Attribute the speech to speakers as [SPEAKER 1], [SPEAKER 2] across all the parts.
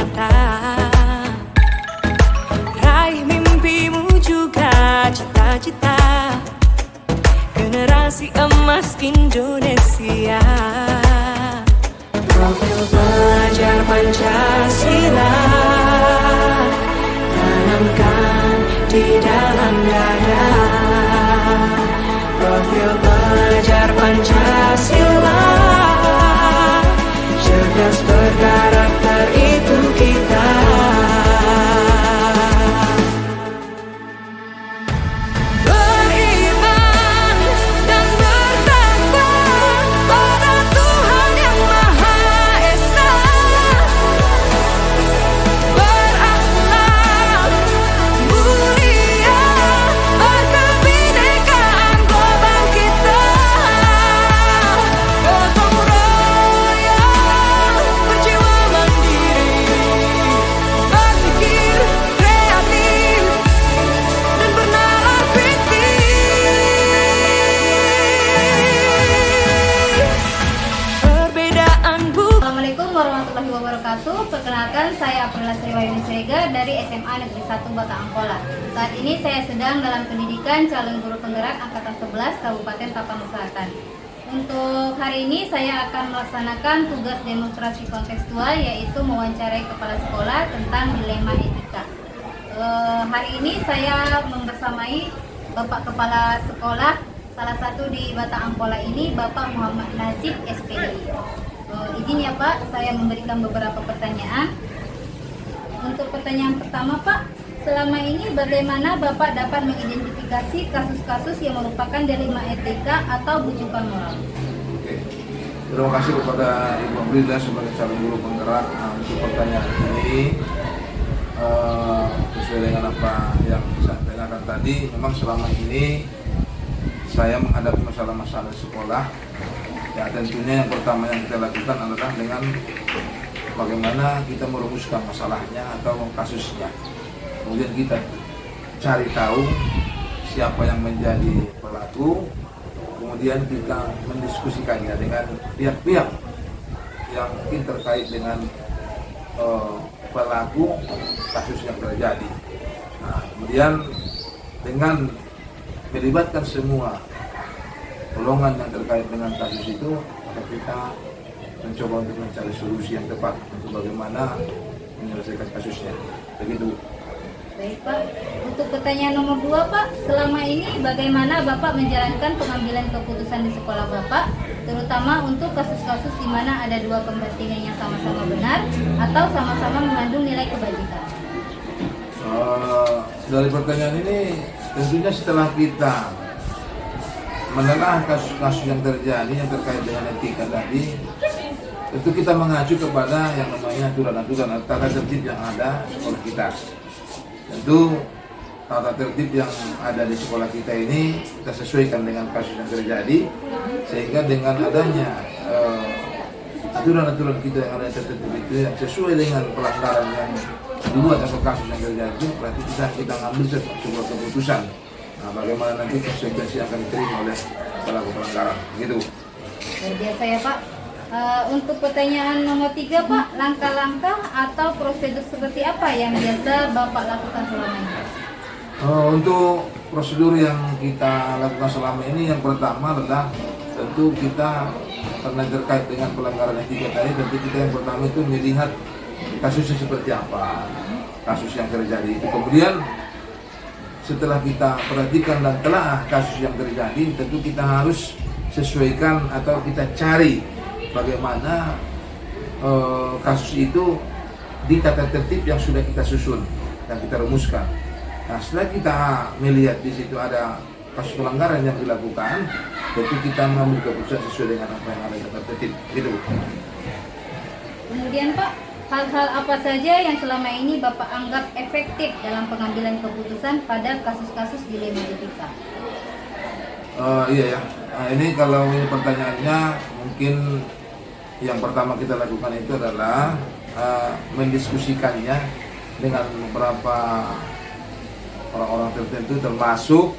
[SPEAKER 1] nyata. Raih mimpimu juga cita-cita generasi emas Indonesia. Profil pelajar Pancasila tanamkan di dalam dada. Profil pelajar Pancasila cerdas berkarakter itu kita. Beriman dan bertakwa pada Tuhan yang Maha Esa. Berakhlak mulia, berkebinekaan global kita. Gotong royong, berjiwa mandiri, berpikir kreatif dan bernalar fiktif. Perbedaan bukan
[SPEAKER 2] Assalamualaikum warahmatullahi wabarakatuh. Perkenalkan, saya Aprila Sriwayuni Srega dari SMA Negeri 1 Bata Angkola. Saat ini saya sedang dalam pendidikan calon guru penggerak angkatan 11 Kabupaten Tapanuli Selatan. Untuk hari ini saya akan melaksanakan tugas demonstrasi kontekstual, yaitu mewawancarai kepala sekolah tentang dilema etika. Hari ini saya membersamai Bapak Kepala Sekolah salah satu di Bata Angkola ini, Bapak Muhammad Najib SPDI. Izin ya Pak, saya memberikan beberapa pertanyaan. Untuk pertanyaan pertama Pak, selama ini bagaimana Bapak dapat mengidentifikasi kasus-kasus yang merupakan dilema etika atau bujukan moral?
[SPEAKER 3] Oke. Terima kasih kepada Ibu Aprila sebagai calon guru penggerak. Untuk pertanyaan ini sesuai dengan apa yang saya tanyakan tadi, memang selama ini saya menghadapi masalah-masalah sekolah. Ya, tentunya yang pertama yang kita lakukan adalah dengan bagaimana kita merumuskan masalahnya atau kasusnya. Kemudian kita cari tahu siapa yang menjadi pelaku, kemudian kita mendiskusikannya dengan pihak-pihak yang mungkin terkait dengan pelaku kasus yang terjadi. Nah, kemudian dengan melibatkan semua golongan yang terkait dengan kasus itu, maka kita mencoba untuk mencari solusi yang tepat untuk bagaimana menyelesaikan kasusnya. Begitu.
[SPEAKER 2] Baik Pak, untuk pertanyaan nomor 2 Pak, selama ini bagaimana Bapak menjalankan pengambilan keputusan di sekolah Bapak, terutama untuk kasus-kasus di mana ada dua kepentingan yang sama-sama benar atau sama-sama mengandung nilai kebajikan?
[SPEAKER 3] Dari pertanyaan ini, tentunya setelah kita menelah kasus-kasus yang terjadi yang terkait dengan etika tadi, tentu kita mengacu kepada yang namanya aturan-aturan atau tata tertib yang ada di sekolah kita. Tentu tata tertib yang ada di sekolah kita ini kita sesuaikan dengan kasus yang terjadi, sehingga dengan adanya aturan-aturan kita yang ada di tata tertib itu yang sesuai dengan pelanggaran yang dibuat atau kasus yang terjadi, berarti kita ngambil sebuah keputusan. Nah, bagaimana nanti konsekuensi akan diterima oleh pelaku pelanggaran, gitu.
[SPEAKER 2] Luar biasa ya Pak. Untuk pertanyaan nomor 3 Pak, langkah-langkah atau prosedur seperti apa yang biasa Bapak lakukan selama ini?
[SPEAKER 3] Untuk prosedur yang kita lakukan selama ini, yang pertama adalah tentu kita karena terkait dengan pelanggaran etika tadi, tentu kita yang pertama itu melihat kasusnya seperti apa, kasus yang terjadi itu. Kemudian setelah kita perhatikan dan telah kasus yang terjadi, tentu kita harus sesuaikan atau kita cari bagaimana kasus itu di tata tertib yang sudah kita susun dan kita rumuskan. Nah, setelah kita melihat di situ ada kasus pelanggaran yang dilakukan, tentu kita mengambil keputusan sesuai dengan apa yang ada di tata tertib. Gitu.
[SPEAKER 2] Kemudian Pak, hal-hal apa saja yang selama ini Bapak anggap efektif dalam pengambilan keputusan pada kasus-kasus dilema etika?
[SPEAKER 3] Iya ya. Nah, ini kalau ini pertanyaannya, mungkin yang pertama kita lakukan itu adalah mendiskusikannya dengan beberapa orang-orang tertentu, termasuk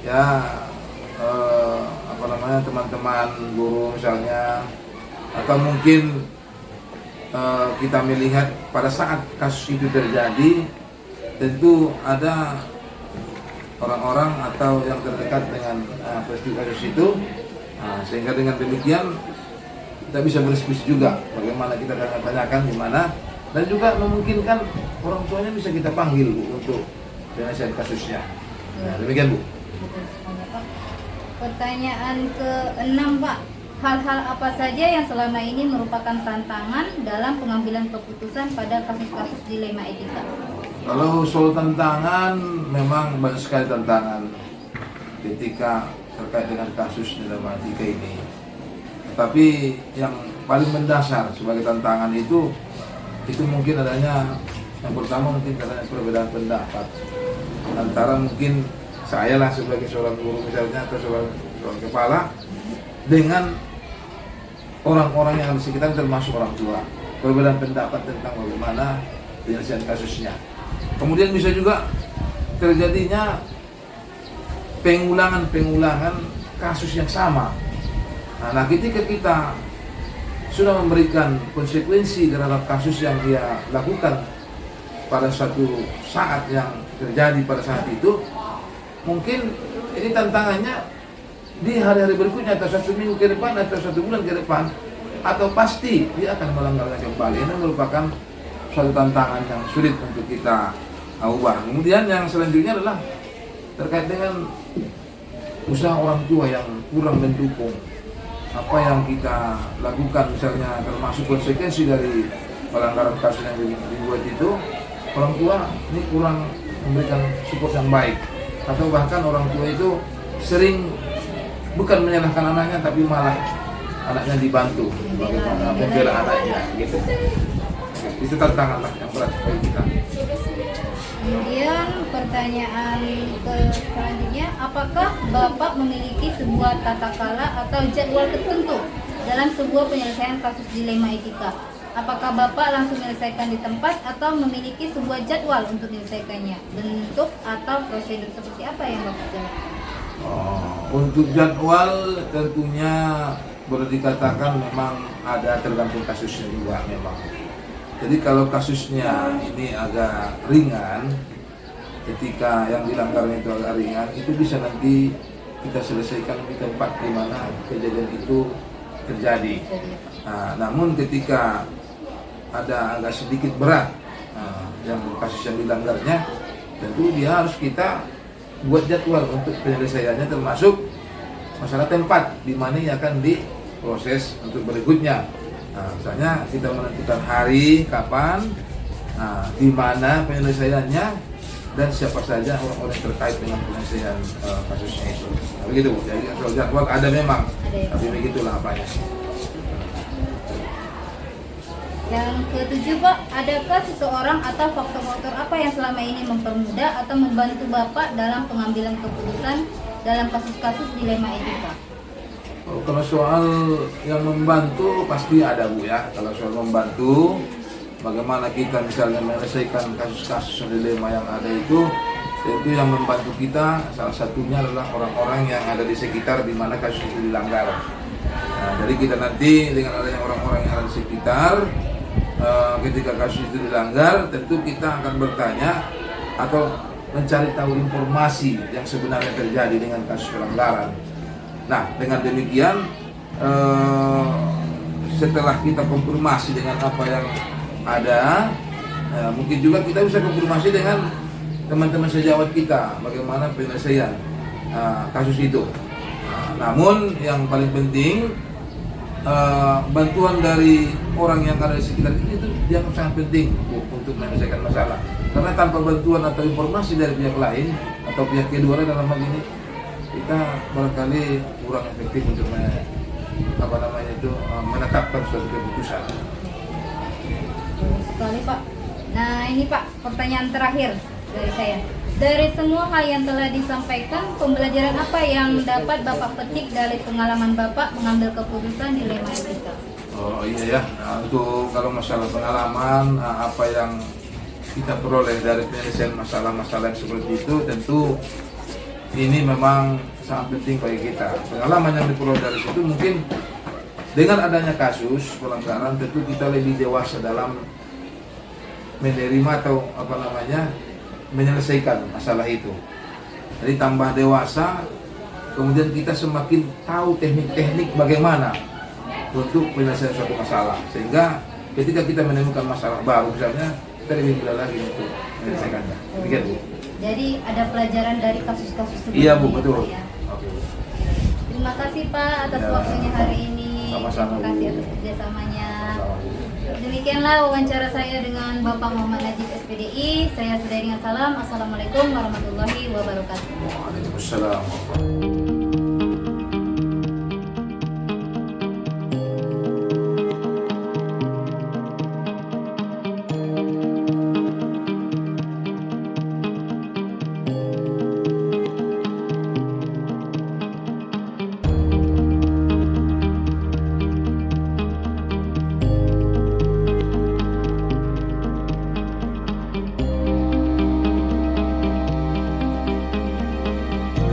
[SPEAKER 3] ya teman-teman guru misalnya, atau mungkin kita melihat pada saat kasus itu terjadi, tentu ada orang-orang atau yang terdekat dengan peristiwa kasus itu, sehingga dengan demikian kita bisa berdiskusi juga bagaimana kita akan tanyakan di mana, dan juga memungkinkan orang tuanya bisa kita panggil Bu untuk penyelesaian kasusnya. Nah, demikian Bu.
[SPEAKER 2] Betul sekali, Pak. Pertanyaan ke-6, Pak. Hal-hal apa saja yang selama ini merupakan tantangan dalam pengambilan keputusan pada kasus-kasus dilema etika?
[SPEAKER 3] Kalau soal tantangan, memang banyak sekali tantangan ketika terkait dengan kasus dilema etika ini. Tetapi yang paling mendasar sebagai tantangan itu mungkin adanya, yang pertama mungkin adanya perbedaan pendapat antara mungkin saya lah sebagai seorang guru misalnya, atau seorang kepala, dengan orang-orang yang ada di sekitar termasuk orang tua. Perbedaan pendapat tentang bagaimana penyelesaian kasusnya. Kemudian bisa juga terjadinya pengulangan kasus yang sama. Nah, ketika kita sudah memberikan konsekuensi terhadap kasus yang dia lakukan pada suatu saat yang terjadi pada saat itu, mungkin ini tantangannya di hari-hari berikutnya, atau 1 minggu ke depan, atau 1 bulan ke depan, atau pasti dia akan melanggarnya kembali. Ini merupakan suatu tantangan yang sulit untuk kita ubah. Kemudian yang selanjutnya adalah terkait dengan usaha orang tua yang kurang mendukung apa yang kita lakukan, misalnya termasuk konsekuensi dari pelanggaran kasus yang dibuat itu. Orang tua ini kurang memberikan support yang baik, atau bahkan orang tua itu sering bukan menyalahkan anaknya, tapi malah anaknya dibantu bagaimana membela anaknya gitu. Itu tantangan yang berat bagi kita.
[SPEAKER 2] Kemudian pertanyaan selanjutnya, apakah Bapak memiliki sebuah tata kala atau jadwal tertentu dalam sebuah penyelesaian kasus dilema etika? Apakah Bapak langsung menyelesaikan di tempat atau memiliki sebuah jadwal untuk menyelesaikannya? Bentuk atau prosedur seperti apa yang Bapak jalankan?
[SPEAKER 3] Untuk jadwal tentunya boleh dikatakan memang ada tergantung kasusnya juga memang. Jadi kalau kasusnya ini agak ringan, ketika yang dilanggarnya itu agak ringan, itu bisa nanti kita selesaikan di tempat di mana kejadian itu terjadi. Nah, namun ketika ada agak sedikit berat, yang kasus yang dilanggarnya, tentu dia harus kita buat jadwal untuk penyelesaiannya, termasuk masalah tempat di mana yang akan diproses untuk berikutnya. Nah, misalnya kita menentukan hari, kapan, di mana penyelesaiannya, dan siapa saja orang-orang terkait dengan penyelesaian kasusnya itu. Nah, begitu Bu. Jadi soal jadwal ada memang, tapi begitulah apanya.
[SPEAKER 2] Yang ke-7, Pak, adakah seseorang atau faktor-faktor apa yang selama ini mempermudah atau membantu Bapak dalam pengambilan keputusan dalam kasus-kasus dilema etika?
[SPEAKER 3] Kalau soal yang membantu pasti ada Bu ya. Kalau soal membantu, bagaimana kita misalnya menyelesaikan kasus-kasus dilema yang ada itu, tentu yang membantu kita salah satunya adalah orang-orang yang ada di sekitar di mana kasus itu dilanggar. Nah, jadi kita nanti dengan adanya orang-orang yang ada di sekitar, ketika kasus itu dilanggar, tentu kita akan bertanya atau mencari tahu informasi yang sebenarnya terjadi dengan kasus pelanggaran. Nah, dengan demikian setelah kita konfirmasi dengan apa yang ada, mungkin juga kita bisa konfirmasi dengan teman-teman sejawat kita bagaimana penyelesaian kasus itu. Namun yang paling penting, bantuan dari orang yang ada di sekitar itu yang sangat penting untuk menyelesaikan masalah. Karena tanpa bantuan atau informasi dari pihak lain atau pihak kedua dalam hal ini, kita barangkali kurang efektif untuk menetapkan suatu keputusan.
[SPEAKER 2] Bagus sekali, Pak. Nah, ini Pak, pertanyaan terakhir dari saya. Dari semua hal yang telah disampaikan, pembelajaran apa yang dapat Bapak petik dari pengalaman Bapak mengambil keputusan dilema etika?
[SPEAKER 3] Oh iya ya, untuk kalau masalah pengalaman, apa yang kita peroleh dari penyelesaian masalah-masalah yang seperti itu, tentu ini memang sangat penting bagi kita. Pengalaman yang diperoleh dari situ mungkin Dengan adanya kasus pelanggaran, tentu kita lebih dewasa dalam menerima atau menyelesaikan masalah itu. Jadi tambah dewasa, kemudian kita semakin tahu teknik-teknik bagaimana untuk menyelesaikan suatu masalah. Sehingga ketika kita menemukan masalah baru misalnya, kita lebih mudah lagi untuk menyelesaikannya. Demikian, Bu.
[SPEAKER 2] Jadi ada pelajaran dari kasus-kasus sebelumnya.
[SPEAKER 3] Iya, Bu, betul.
[SPEAKER 2] Pak, ya.
[SPEAKER 3] Oke.
[SPEAKER 2] Terima kasih Pak atas
[SPEAKER 3] Ya.
[SPEAKER 2] waktunya hari ini.
[SPEAKER 3] Sama-sama,
[SPEAKER 2] Terima kasih
[SPEAKER 3] Bu.
[SPEAKER 2] atas kerjasamanya.
[SPEAKER 3] Sama-sama, Bu.
[SPEAKER 2] Demikianlah wawancara saya dengan Bapak Muhammad Najib SPDI. Saya sudahi dengan salam. Assalamualaikum warahmatullahi wabarakatuh.
[SPEAKER 3] Waalaikumsalam.